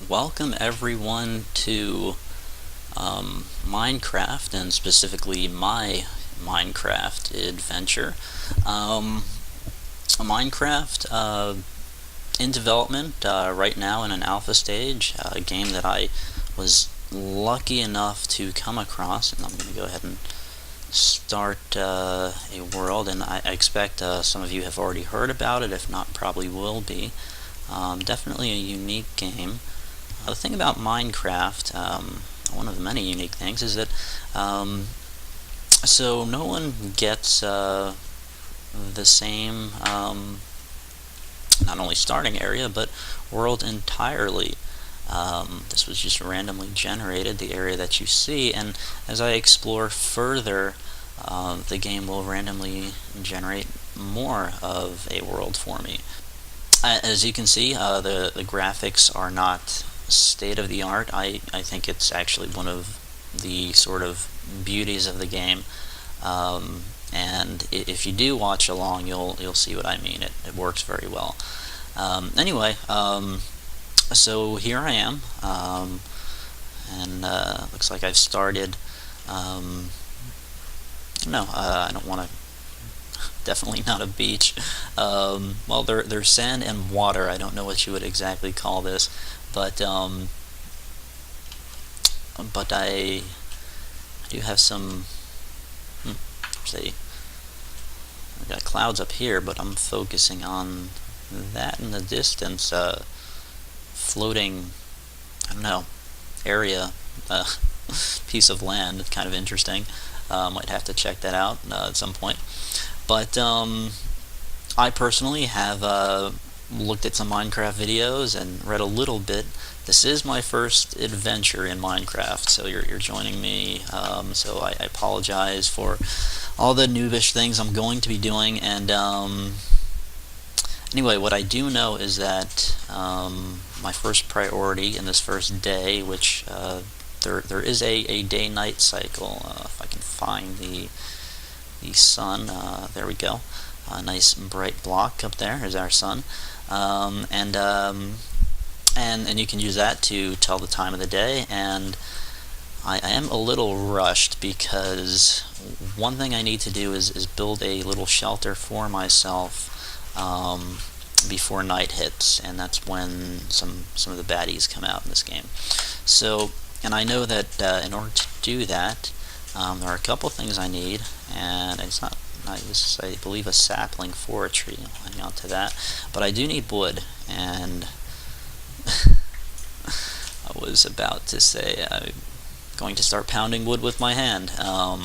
Welcome everyone to Minecraft, and specifically my Minecraft adventure. Um, Minecraft in development right now in an alpha stage, a game that I was lucky enough to come across, and I'm going to go ahead and start a world, and I expect some of you have already heard about it, if not probably will be. Definitely a unique game. The thing about Minecraft, one of the many unique things, is that so no one gets the same not only starting area but world entirely. This was just randomly generated, the area that you see, and as I explore further, the game will randomly generate more of a world for me. As you can see, the graphics are not state of the art. I think it's actually one of the sort of beauties of the game. And if you do watch along, you'll see what I mean. It works very well. Anyway, so here I am, and looks like I've started. No, I don't want to. Definitely not a beach. Well, there's sand and water. I don't know what you would exactly call this, but I do have some. See, I've got clouds up here, but I'm focusing on that in the distance, floating. I don't know, area, piece of land. Kind of interesting. Might have to check that out at some point. But I personally have looked at some Minecraft videos and read a little bit. This is my first adventure in Minecraft, so you're joining me. So I apologize for all the noobish things I'm going to be doing. And anyway, what I do know is that my first priority in this first day, which there is a day-night cycle. If I can find the sun, there we go. A nice bright block up there is our sun, and you can use that to tell the time of the day. And I am a little rushed because one thing I need to do is build a little shelter for myself before night hits, and that's when some of the baddies come out in this game. So, and I know that in order to do that, there are a couple things I need, and it's not. This is, I believe, a sapling for a tree. I'll hang on to that, but I do need wood, and I was about to say I'm going to start pounding wood with my hand, yeah,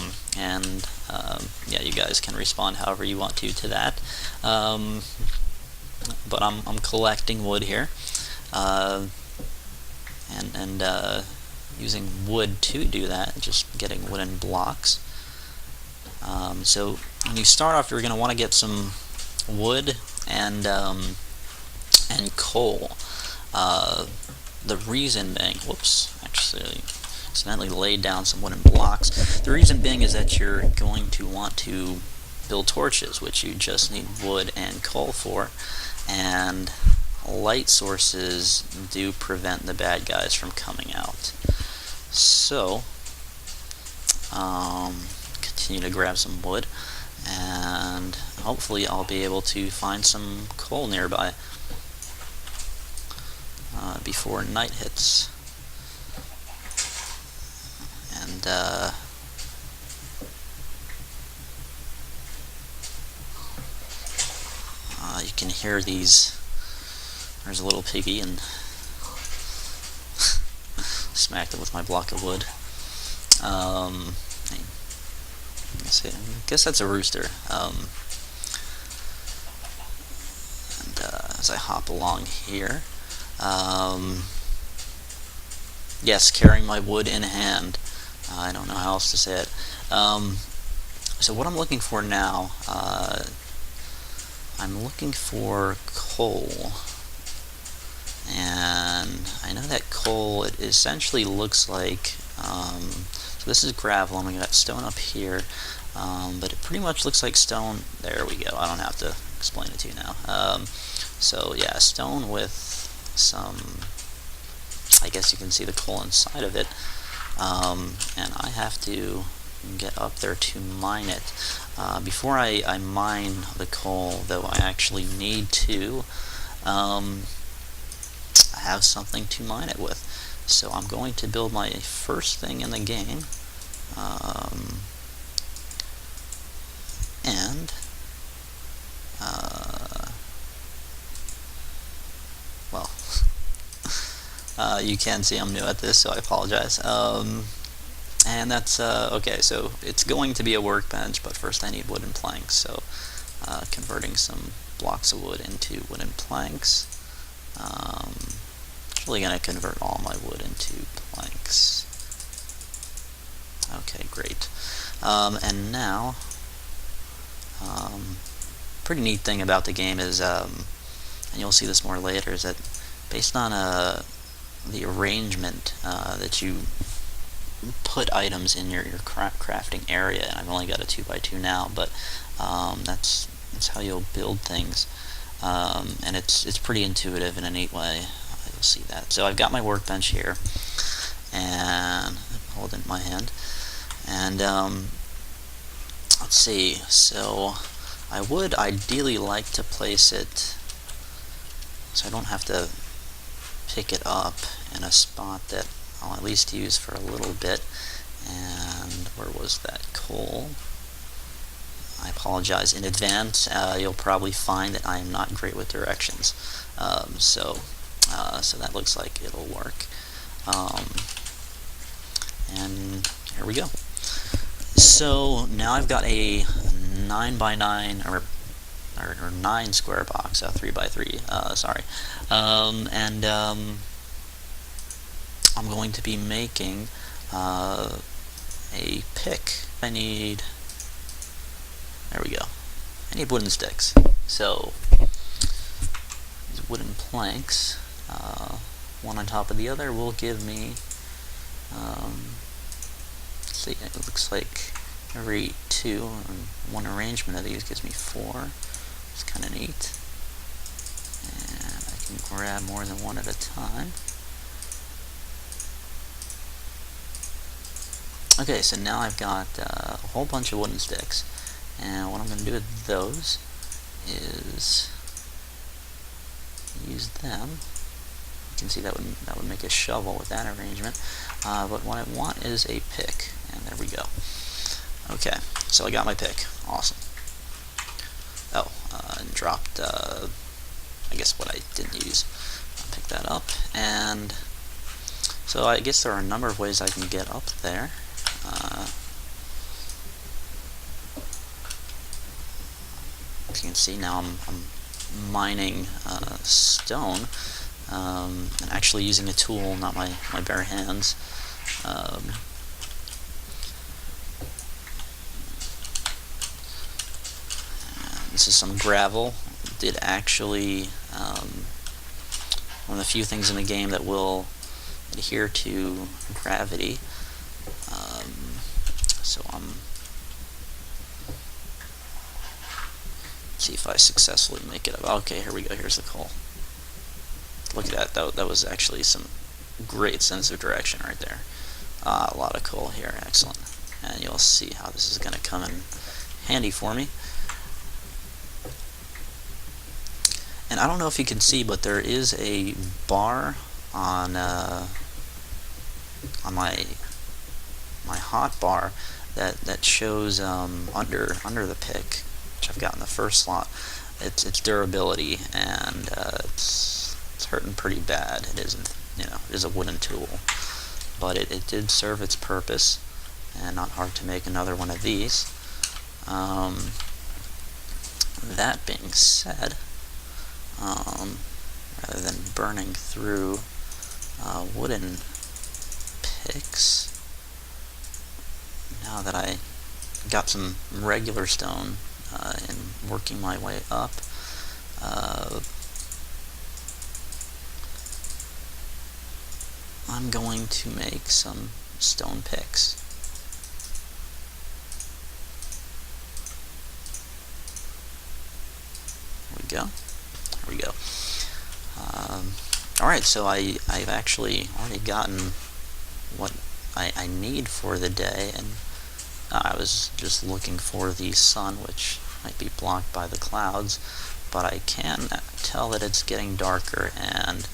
you guys can respond however you want to that. But I'm collecting wood here, and using wood to do that, just getting wooden blocks. So when you start off, you're going to want to get some wood and coal. The reason being, whoops, actually accidentally laid down some wooden blocks. The reason being is that you're going to want to build torches, which you just need wood and coal for, and light sources do prevent the bad guys from coming out. So, continue to grab some wood, and hopefully I'll be able to find some coal nearby before night hits. And you can hear these. There's a little piggy, and smacked it with my block of wood. I guess that's a rooster. And as I hop along here, yes, carrying my wood in hand. I don't know how else to say it. So what I'm looking for now, I'm looking for coal. And I know that coal, it essentially looks like, so this is gravel, and we got stone up here, but it pretty much looks like stone. There we go. I don't have to explain it to you now. So yeah, stone with some I guess you can see the coal inside of it, and I have to get up there to mine it. Before I mine the coal, though, I actually need to have something to mine it with. So I'm going to build my first thing in the game, and well, you can see I'm new at this, so I apologize. And that's okay, so it's going to be a workbench, but first I need wooden planks, so converting some blocks of wood into wooden planks. Actually going to convert all my wood into planks. Okay, great. And now, pretty neat thing about the game is, and you'll see this more later, is that based on the arrangement that you put items in your crafting area, and I've only got a 2x2 now, but that's how you'll build things, and it's pretty intuitive in a neat way. You'll see that. So I've got my workbench here, and hold it in my hand, and let's see. So I would ideally like to place it so I don't have to pick it up in a spot that I'll at least use for a little bit. And where was that coal? I apologize in advance. You'll probably find that I am not great with directions. So that looks like it'll work. And here we go. So now I've got a 9x9 or 9 square box, 3x3. Sorry, and I'm going to be making a pick. There we go. I need wooden sticks. So these wooden planks, one on top of the other, will give me. See, it looks like every 2, and one arrangement of these gives me 4. It's kind of neat. And I can grab more than one at a time. Okay, so now I've got a whole bunch of wooden sticks, and what I'm going to do with those is use them. You can see that would make a shovel with that arrangement, but what I want is a pick, and there we go. Okay, so I got my pick. Awesome. Oh, and dropped, I guess what I didn't use. I'll pick that up, and so I guess there are a number of ways I can get up there. As you can see now, I'm mining stone, and actually using a tool, not my bare hands. This is some gravel. Did actually one of the few things in the game that will adhere to gravity. So see if I successfully make it up. Okay, here we go. Here's the coal. Look at that. That was actually some great sense of direction right there. A lot of coal here. Excellent. And you'll see how this is going to come in handy for me. And I don't know if you can see, but there is a bar on my hot bar that shows under the pick, which I've got in the first slot. It's durability, and it's hurting pretty bad. It isn't, it is a wooden tool, but it did serve its purpose, and not hard to make another one of these. That being said, rather than burning through wooden picks, now that I got some regular stone and working my way up, I'm going to make some stone picks. There we go. There we go. Alright, so I've actually already gotten what I need for the day, and I was just looking for the sun, which might be blocked by the clouds, but I can tell that it's getting darker, and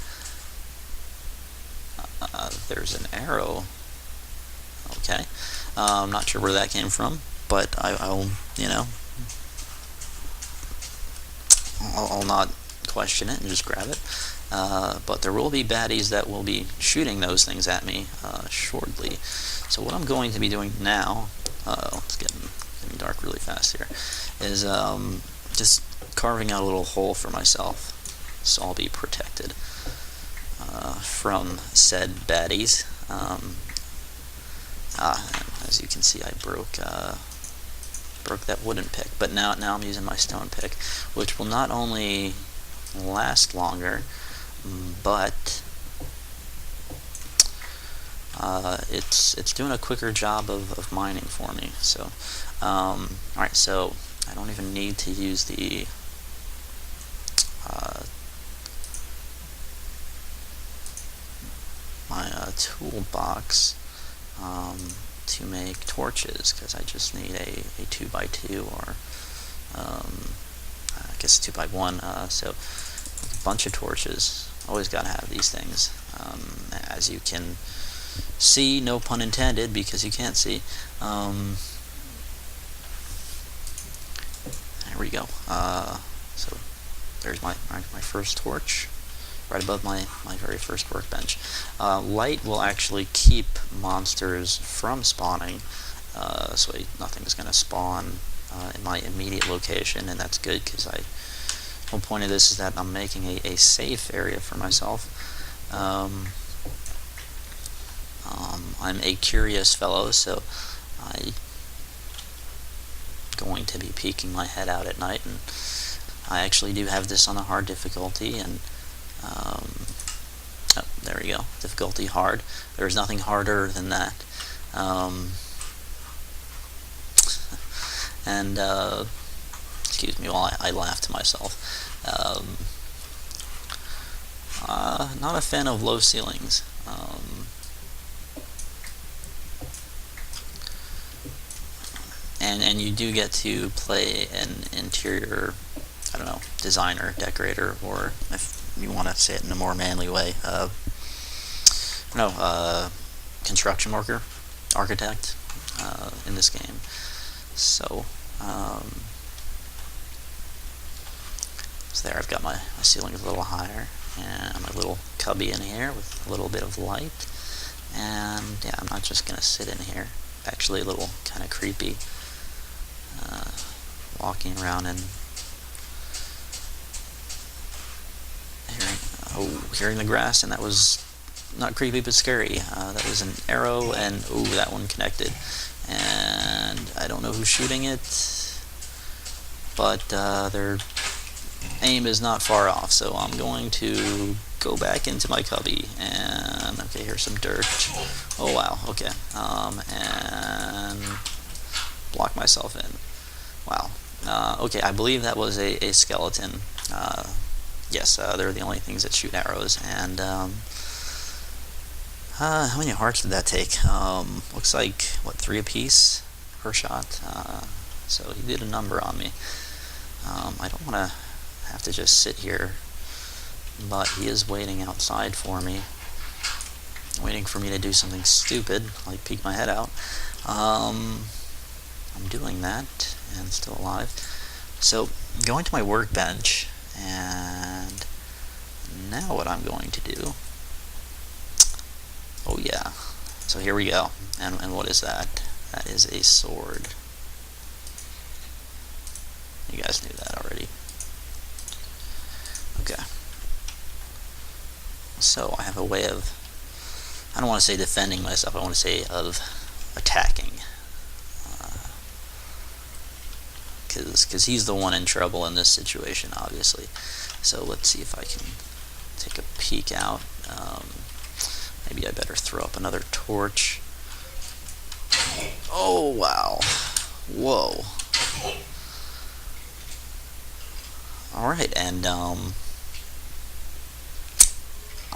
there's an arrow. Okay, I'm not sure where that came from, but I'll, I'll not question it and just grab it. But there will be baddies that will be shooting those things at me shortly. So what I'm going to be doing now, it's getting dark really fast here, is just carving out a little hole for myself, so I'll be protected from said baddies. As you can see, I broke that wooden pick, but now I'm using my stone pick, which will not only last longer, but it's doing a quicker job of mining for me. So alright, so I don't even need to use the my toolbox to make torches, because I just need a 2x2 or I guess 2x1, so a bunch of torches. Always gotta have these things. As you can see, no pun intended, because you can't see. There we go. So there's my first torch, right above my very first workbench. Light will actually keep monsters from spawning, so nothing's going to spawn in my immediate location, and that's good, because the whole point of this is that I'm making a safe area for myself. I'm a curious fellow, so I'm going to be peeking my head out at night, and I actually do have this on a hard difficulty, and oh, there we go, difficulty hard. There's nothing harder than that. And excuse me while I laugh to myself. Not a fan of low ceilings. And you do get to play an interior, I don't know, designer, decorator, or if you want to say it in a more manly way, construction worker, architect in this game. So, so there, I've got my ceiling a little higher, and my little cubby in here with a little bit of light. And yeah, I'm not just gonna sit in here. Actually, a little kind of creepy, walking around and hearing the grass, and that was not creepy but scary. That was an arrow, and that one connected, and I don't know who's shooting it, but their aim is not far off, so I'm going to go back into my cubby, and okay, here's some dirt. Oh wow, okay, and block myself in. Wow. Okay, I believe that was a skeleton. Yes, they're the only things that shoot arrows. And how many hearts did that take? Looks like, what, 3 apiece per shot? So he did a number on me. I don't want to have to just sit here, but he is waiting outside for me, waiting for me to do something stupid, like peek my head out. I'm doing that, and still alive. So, going to my workbench, and now what I'm going to do, oh yeah, so here we go, and what is that? That is a sword. You guys knew that already. Okay. So, I have a way of, I don't want to say defending myself, I want to say of attacking. Because he's the one in trouble in this situation, obviously. So let's see if I can take a peek out. Maybe I better throw up another torch. Oh, wow. Whoa. Alright, and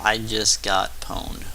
I just got pwned.